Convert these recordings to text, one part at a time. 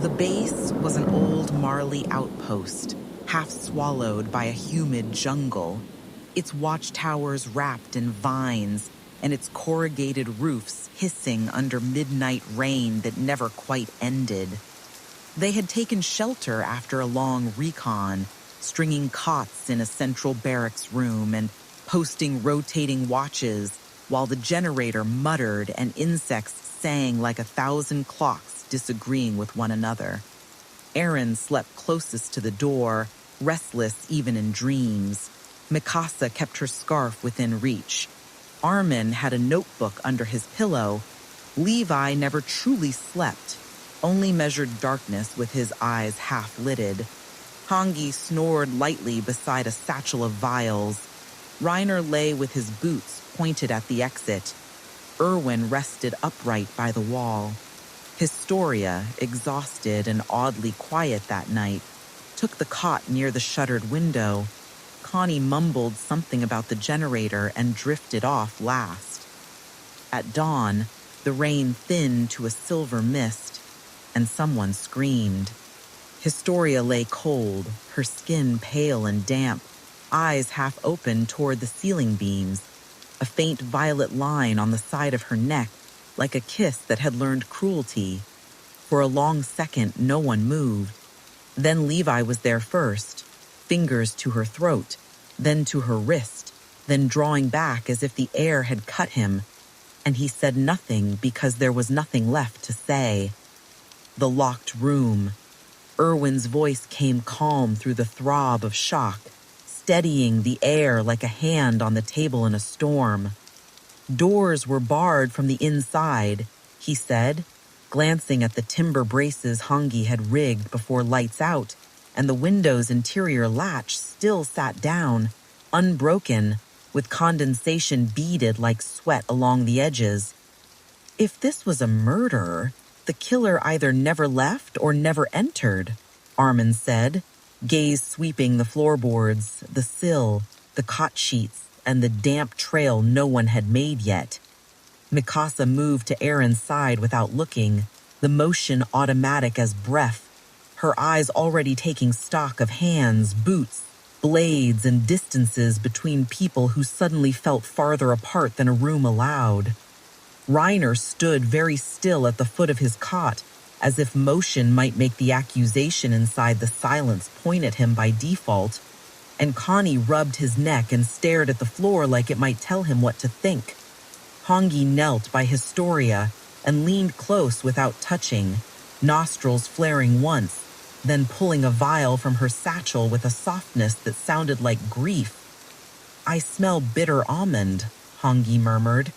The base was an old marley outpost, half swallowed by a humid jungle, its watchtowers wrapped in vines and its corrugated roofs hissing under midnight rain that never quite ended. They had taken shelter after a long recon, stringing cots in a central barracks room and posting rotating watches while the generator muttered and insects sang like 1,000 clocks disagreeing with one another. Eren slept closest to the door, restless even in dreams. Mikasa kept her scarf within reach. Armin had a notebook under his pillow. Levi never truly slept, only measured darkness with his eyes half-lidded. Hange snored lightly beside a satchel of vials. Reiner lay with his boots pointed at the exit. Erwin rested upright by the wall. Historia, exhausted and oddly quiet that night, took the cot near the shuttered window. Connie mumbled something about the generator and drifted off last. At dawn, the rain thinned to a silver mist, and someone screamed. Historia lay cold, her skin pale and damp, eyes half open toward the ceiling beams, a faint violet line on the side of her neck, like a kiss that had learned cruelty. For a long second, no one moved. Then Levi was there first, fingers to her throat, then to her wrist, then drawing back as if the air had cut him, and he said nothing because there was nothing left to say. The locked room. Erwin's voice came calm through the throb of shock, steadying the air like a hand on the table in a storm. Doors were barred from the inside, he said, glancing at the timber braces Hange had rigged before lights out, and the window's interior latch still sat down, unbroken, with condensation beaded like sweat along the edges. If this was a murder, the killer either never left or never entered, Armin said, gaze sweeping the floorboards, the sill, the cot sheets, and the damp trail no one had made yet. Mikasa moved to Eren's side without looking, the motion automatic as breath, her eyes already taking stock of hands, boots, blades, and distances between people who suddenly felt farther apart than a room allowed. Reiner stood very still at the foot of his cot, as if motion might make the accusation inside the silence point at him by default, and Connie rubbed his neck and stared at the floor like it might tell him what to think. Hange knelt by Historia and leaned close without touching, nostrils flaring once, then pulling a vial from her satchel with a softness that sounded like grief. "I smell bitter almond," Hange murmured,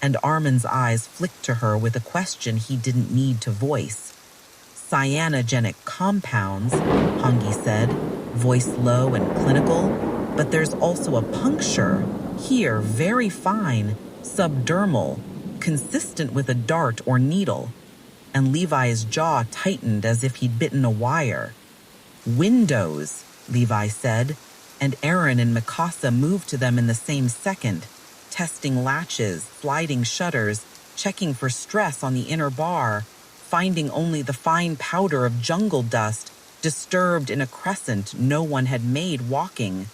and Armin's eyes flicked to her with a question he didn't need to voice. "Cyanogenic compounds," Hange said, voice low and clinical, "but there's also a puncture, here, very fine, subdermal, consistent with a dart or needle," and Levi's jaw tightened as if he'd bitten a wire. "Windows," Levi said, and Eren and Mikasa moved to them in the same second, testing latches, sliding shutters, checking for stress on the inner bar, finding only the fine powder of jungle dust, disturbed in a crescent no one had made walking.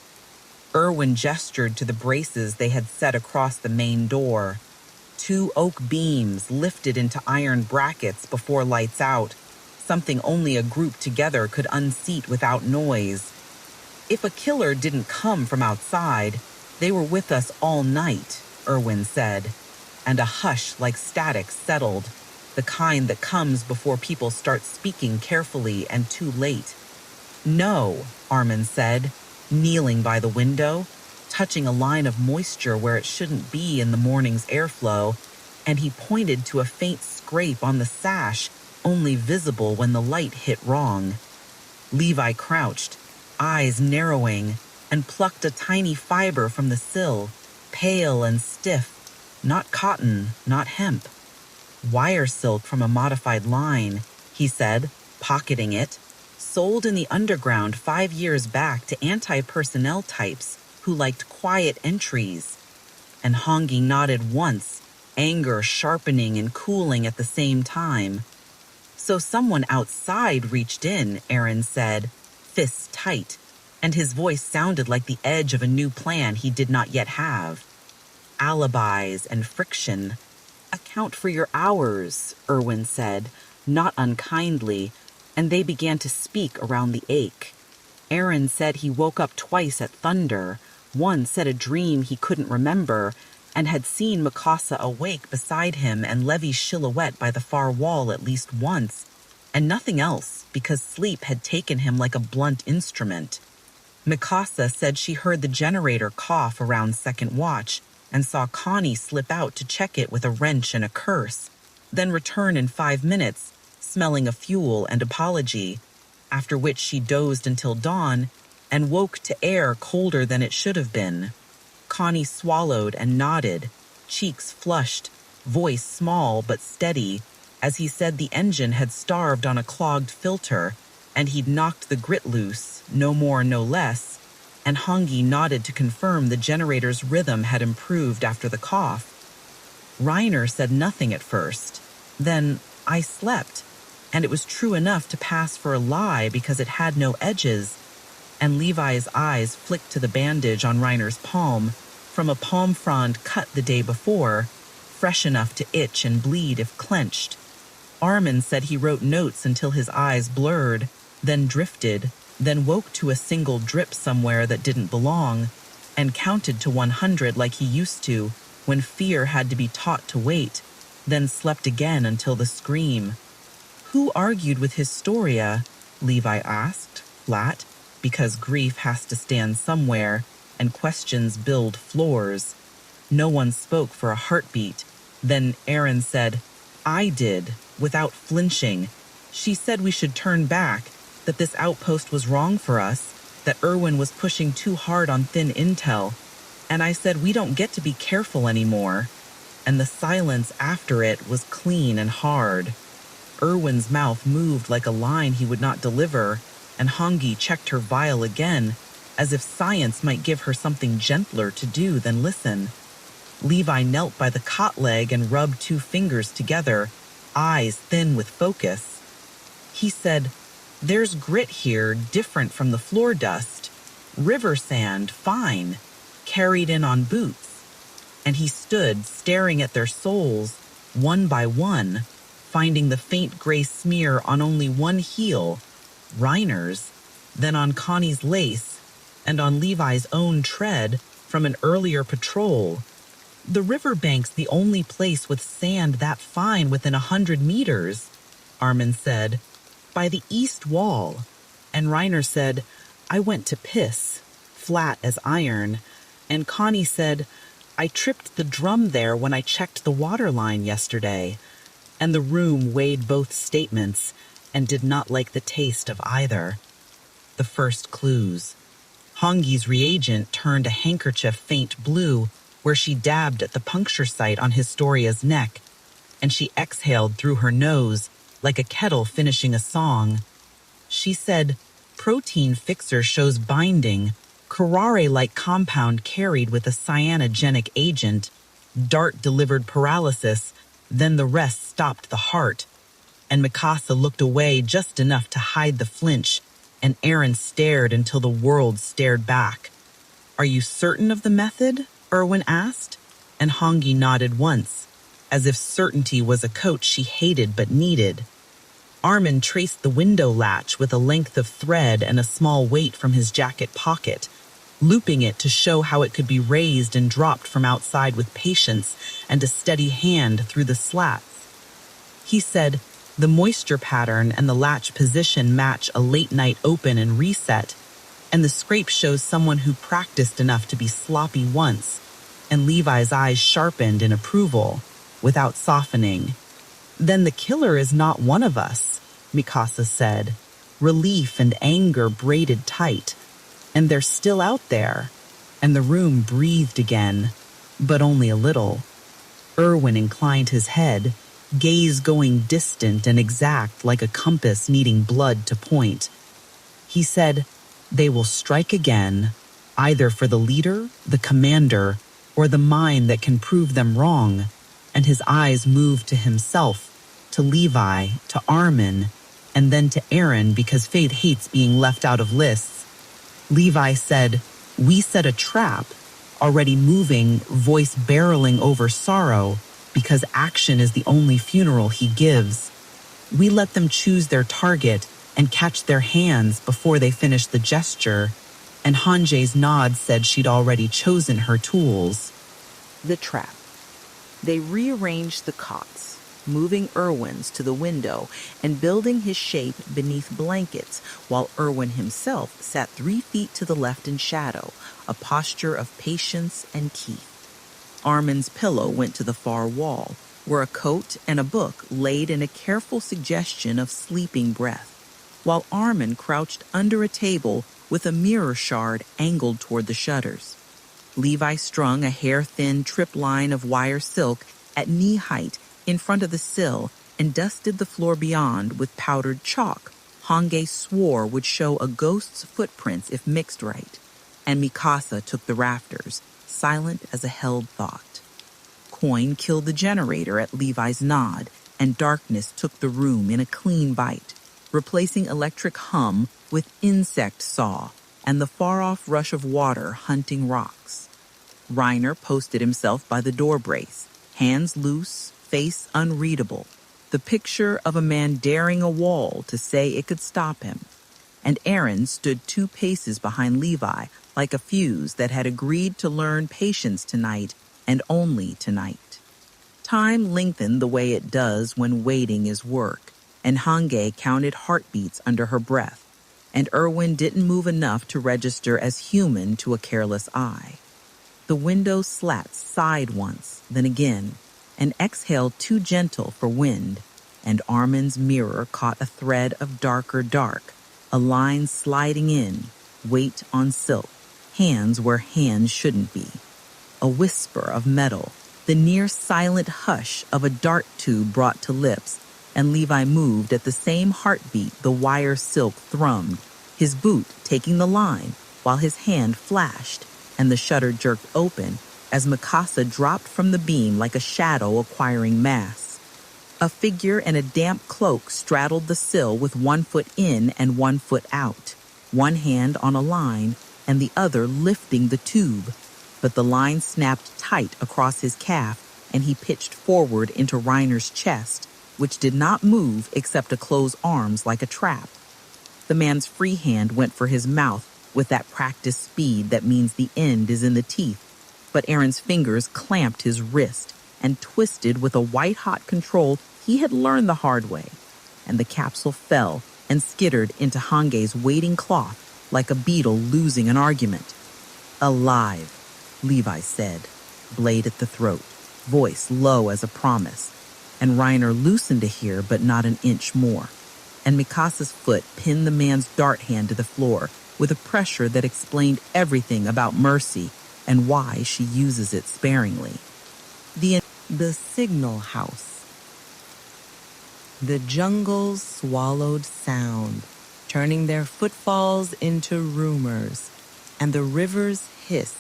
Erwin gestured to the braces they had set across the main door. 2 oak beams lifted into iron brackets before lights out, something only a group together could unseat without noise. "If a killer didn't come from outside, they were with us all night," Erwin said, and a hush like static settled, the kind that comes before people start speaking carefully and too late. "No," Armin said, kneeling by the window, touching a line of moisture where it shouldn't be in the morning's airflow, and he pointed to a faint scrape on the sash, only visible when the light hit wrong. Levi crouched, eyes narrowing, and plucked a tiny fiber from the sill, pale and stiff, not cotton, not hemp. "Wire silk from a modified line," he said, pocketing it, "sold in the underground 5 years back to anti-personnel types who liked quiet entries." And Hange nodded once, anger sharpening and cooling at the same time. So someone outside reached in, Eren said, fists tight, and his voice sounded like the edge of a new plan he did not yet have. Alibis and friction. Account for your hours, Erwin said, not unkindly, and they began to speak around the ache. Eren said he woke up twice at thunder, once at a dream he couldn't remember, and had seen Mikasa awake beside him and Levi's silhouette by the far wall at least once, and nothing else because sleep had taken him like a blunt instrument. Mikasa said she heard the generator cough around second watch and saw Connie slip out to check it with a wrench and a curse, then return in 5 minutes, smelling of fuel and apology, after which she dozed until dawn and woke to air colder than it should have been. Connie swallowed and nodded, cheeks flushed, voice small but steady, as he said the engine had starved on a clogged filter, and he'd knocked the grit loose, no more, no less, and Hange nodded to confirm the generator's rhythm had improved after the cough. Reiner said nothing at first. Then, I slept, and it was true enough to pass for a lie because it had no edges, and Levi's eyes flicked to the bandage on Reiner's palm, from a palm frond cut the day before, fresh enough to itch and bleed if clenched. Armin said he wrote notes until his eyes blurred, then drifted, then woke to a single drip somewhere that didn't belong, and counted to 100 like he used to when fear had to be taught to wait, then slept again until the scream. Who argued with Historia? Levi asked, flat, because grief has to stand somewhere, and questions build floors. No one spoke for a heartbeat. Then Eren said, I did, without flinching. She said we should turn back, that this outpost was wrong for us, that Erwin was pushing too hard on thin intel, and I said we don't get to be careful anymore. And the silence after it was clean and hard. Erwin's mouth moved like a line he would not deliver, and Hange checked her vial again, as if science might give her something gentler to do than listen. Levi knelt by the cot leg and rubbed 2 fingers together, eyes thin with focus. He said, there's grit here different from the floor dust. River sand, fine, carried in on boots. And he stood staring at their soles, one by one, finding the faint gray smear on only one heel, Reiner's, then on Connie's lace, and on Levi's own tread from an earlier patrol. The riverbank's the only place with sand that fine within 100 meters, Armin said, by the east wall. And Reiner said, I went to piss, flat as iron, and Connie said, I tripped the drum there when I checked the water line yesterday. And the room weighed both statements and did not like the taste of either. The first clues. Hange's reagent turned a handkerchief faint blue where she dabbed at the puncture site on Historia's neck, and she exhaled through her nose like a kettle finishing a song. She said, protein fixer shows binding, curare-like compound carried with a cyanogenic agent, dart-delivered paralysis, then the rest stopped the heart. And Mikasa looked away just enough to hide the flinch, and Eren stared until the world stared back. Are you certain of the method? Erwin asked, and Hange nodded once, as if certainty was a coat she hated but needed. Armin traced the window latch with a length of thread and a small weight from his jacket pocket, looping it to show how it could be raised and dropped from outside with patience and a steady hand through the slats. He said, the moisture pattern and the latch position match a late-night open and reset, and the scrape shows someone who practiced enough to be sloppy once, and Levi's eyes sharpened in approval, without softening. Then the killer is not one of us, Mikasa said, relief and anger braided tight, and they're still out there, and the room breathed again, but only a little. Erwin inclined his head, gaze going distant and exact like a compass needing blood to point. He said, they will strike again, either for the leader, the commander, or the mind that can prove them wrong, and his eyes moved to himself, to Levi, to Armin, and then to Eren because Fade hates being left out of lists. Levi said, "We set a trap," already moving, voice barreling over sorrow, because action is the only funeral he gives. We let them choose their target and catch their hands before they finish the gesture, and Hange's nod said she'd already chosen her tools. The trap. They rearranged the cots, moving Erwin's to the window and building his shape beneath blankets, while Erwin himself sat 3 feet to the left in shadow, a posture of patience and Keith. Armin's pillow went to the far wall, where a coat and a book laid in a careful suggestion of sleeping breath, while Armin crouched under a table with a mirror shard angled toward the shutters. Levi strung a hair-thin trip line of wire silk at knee height in front of the sill and dusted the floor beyond with powdered chalk Hange swore would show a ghost's footprints if mixed right, and Mikasa took the rafters, silent as a held thought. Coin killed the generator at Levi's nod, and darkness took the room in a clean bite, replacing electric hum with insect saw and the far-off rush of water hunting rocks. Reiner posted himself by the door brace, hands loose, face unreadable, the picture of a man daring a wall to say it could stop him. And Eren stood 2 paces behind Levi, like a fuse that had agreed to learn patience tonight and only tonight. Time lengthened the way it does when waiting is work, and Hange counted heartbeats under her breath, and Erwin didn't move enough to register as human to a careless eye. The window slats sighed once, then again, and exhaled too gentle for wind, and Armin's mirror caught a thread of darker dark, a line sliding in, weight on silk, hands where hands shouldn't be. A whisper of metal, the near-silent hush of a dart tube brought to lips, and Levi moved at the same heartbeat the wire silk thrummed, his boot taking the line, while his hand flashed, and the shutter jerked open as Mikasa dropped from the beam like a shadow acquiring mass. A figure in a damp cloak straddled the sill with 1 foot in and 1 foot out, one hand on a line and the other lifting the tube, but the line snapped tight across his calf and he pitched forward into Reiner's chest, which did not move except to close arms like a trap. The man's free hand went for his mouth with that practiced speed that means the end is in the teeth, but Eren's fingers clamped his wrist and twisted with a white-hot control he had learned the hard way, and the capsule fell and skittered into Hange's waiting cloth like a beetle losing an argument. "Alive," Levi said, blade at the throat, voice low as a promise, and Reiner loosened to hear but not an inch more, and Mikasa's foot pinned the man's dart hand to the floor with a pressure that explained everything about mercy and why she uses it sparingly. The signal house. The jungles swallowed sound, turning their footfalls into rumors, and the river's hiss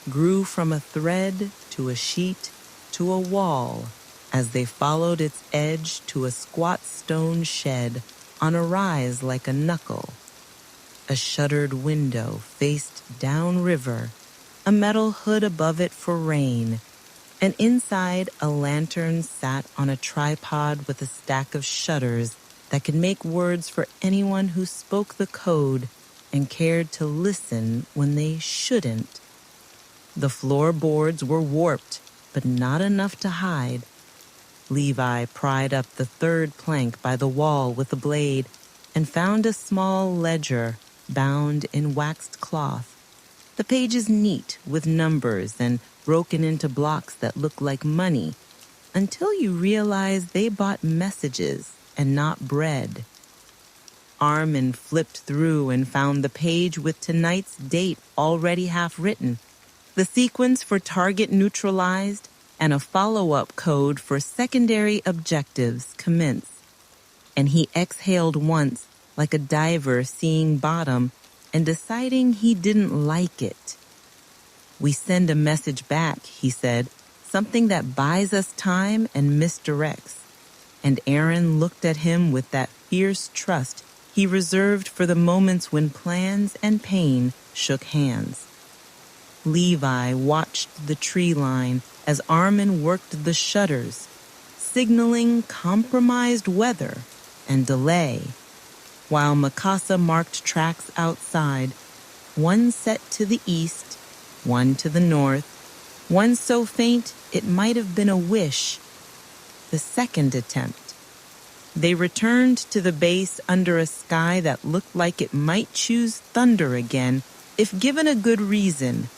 grew from a thread to a sheet to a wall as they followed its edge to a squat stone shed on a rise like a knuckle. A shuttered window faced downriver, a metal hood above it for rain, and inside a lantern sat on a tripod with a stack of shutters that could make words for anyone who spoke the code and cared to listen when they shouldn't. The floorboards were warped, but not enough to hide. Levi pried up the 3rd plank by the wall with a blade and found a small ledger bound in waxed cloth. The pages neat with numbers and broken into blocks that looked like money, until you realize they bought messages and not bread. Armin flipped through and found the page with tonight's date already half written, the sequence for target neutralized, and a follow-up code for secondary objectives commence. And he exhaled once, like a diver seeing bottom and deciding he didn't like it. "We send a message back," he said, "something that buys us time and misdirects. and Eren looked at him with that fierce trust he reserved for the moments when plans and pain shook hands. Levi watched the tree line as Armin worked the shutters, signaling compromised weather and delay, while Mikasa marked tracks outside, one set to the east, one to the north, one so faint it might have been a wish. The second attempt. They returned to the base under a sky that looked like it might choose thunder again if given a good reason,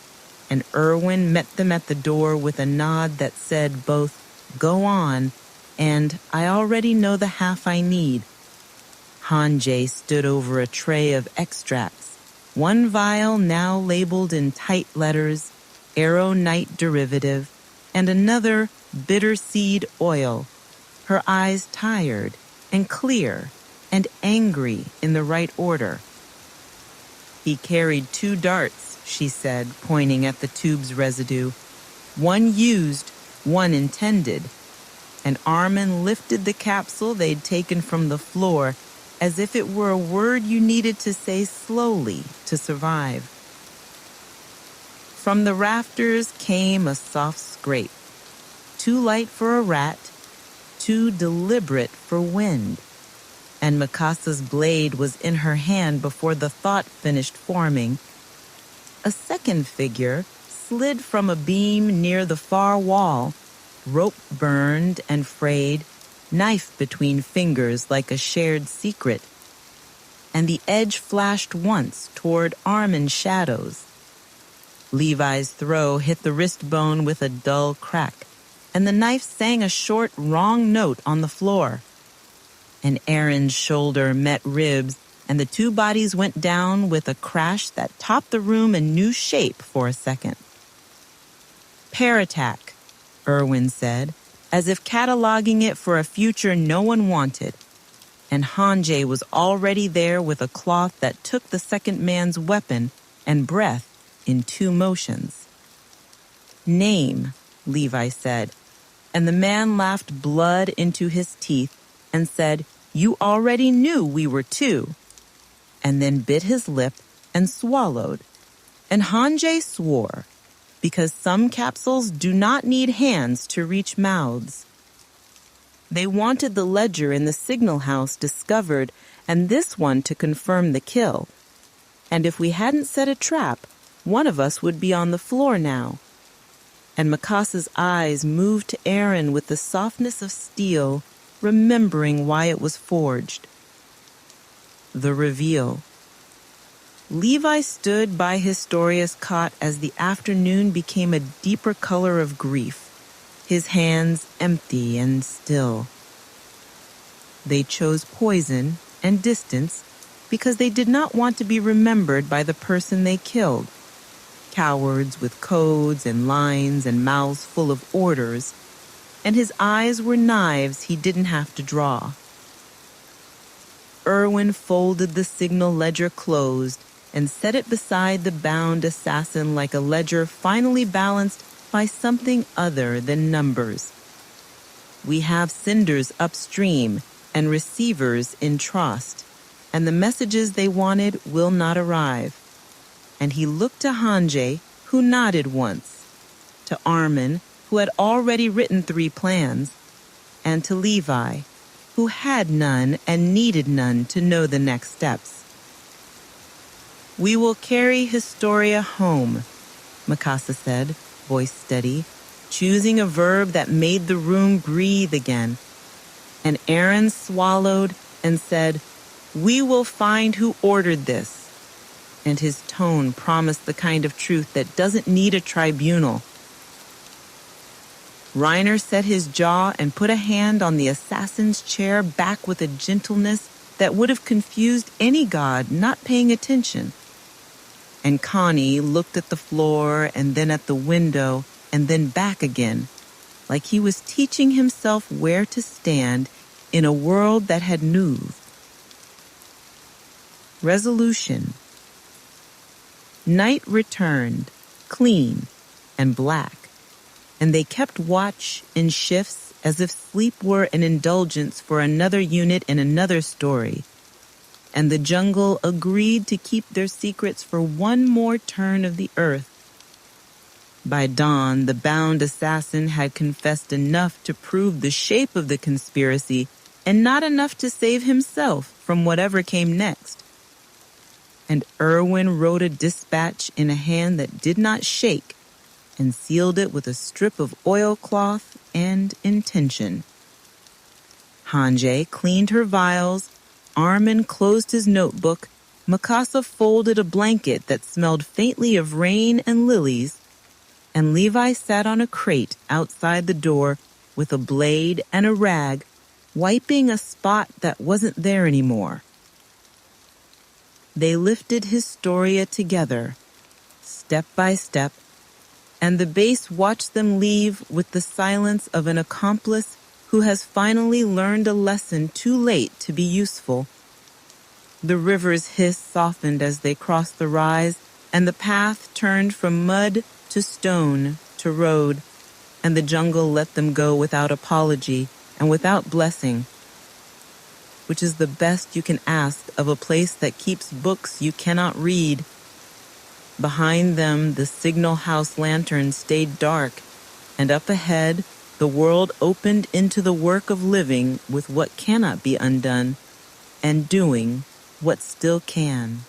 and Erwin met them at the door with a nod that said both, "Go on," and "I already know the half I need." Hange stood over a tray of extracts, one vial now labeled in tight letters, Arrow Night Derivative, and another, Bitter Seed Oil, her eyes tired and clear and angry in the right order. "He carried 2 darts, she said, pointing at the tube's residue. "One used, one intended." And Armin lifted the capsule they'd taken from the floor as if it were a word you needed to say slowly to survive. From the rafters came a soft scrape, too light for a rat, too deliberate for wind, and Mikasa's blade was in her hand before the thought finished forming. A second figure slid from a beam near the far wall, rope burned and frayed, knife between fingers like a shared secret, and the edge flashed once toward Armin's shadows. Levi's throw hit the wrist bone with a dull crack, and the knife sang a short, wrong note on the floor. And Eren's shoulder met ribs, and the 2 bodies went down with a crash that topped the room a new shape for a second. "Pair attack," Erwin said, as if cataloging it for a future no one wanted. And Hange was already there with a cloth that took the second man's weapon and breath in 2 motions. "Name," Levi said, and the man laughed blood into his teeth and said, "You already knew we were 2, and then bit his lip and swallowed. And Hange swore, because some capsules do not need hands to reach mouths. They wanted the ledger in the signal house discovered and this one to confirm the kill. And if we hadn't set a trap, one of us would be on the floor now." And Mikasa's eyes moved to Eren with the softness of steel, remembering why it was forged. The reveal. Levi stood by Historia's cot as the afternoon became a deeper color of grief, his hands empty and still. They chose poison and distance because they did not want to be remembered by the person they killed. Cowards with codes and lines and mouths full of orders, and his eyes were knives he didn't have to draw. Erwin folded the signal ledger closed and set it beside the bound assassin like a ledger finally balanced by something other than numbers. "We have senders upstream and receivers in Trost, and the messages they wanted will not arrive." And he looked to Hange, who nodded once, to Armin, who had already written 3 plans, and to Levi, who had none and needed none to know the next steps. "We will carry Historia home," Mikasa said, voice steady, choosing a verb that made the room breathe again. And Eren swallowed and said, "We will find who ordered this." And his tone promised the kind of truth that doesn't need a tribunal. Reiner set his jaw and put a hand on the assassin's chair back with a gentleness that would have confused any god not paying attention. And Connie looked at the floor and then at the window and then back again, like he was teaching himself where to stand in a world that had moved. Resolution. Night returned, clean and black, and they kept watch in shifts as if sleep were an indulgence for another unit in another story, and the jungle agreed to keep their secrets for one more turn of the earth. By dawn, the bound assassin had confessed enough to prove the shape of the conspiracy and not enough to save himself from whatever came next. And Erwin wrote a dispatch in a hand that did not shake and sealed it with a strip of oilcloth and intention. Hange cleaned her vials, Armin closed his notebook, Mikasa folded a blanket that smelled faintly of rain and lilies, and Levi sat on a crate outside the door with a blade and a rag, wiping a spot that wasn't there anymore. They lifted Historia together, step by step, and the base watched them leave with the silence of an accomplice who has finally learned a lesson too late to be useful. The river's hiss softened as they crossed the rise, and the path turned from mud to stone to road, and the jungle let them go without apology and without blessing, which is the best you can ask of a place that keeps books you cannot read. Behind them, the signal house lantern stayed dark, and up ahead, the world opened into the work of living with what cannot be undone, and doing what still can.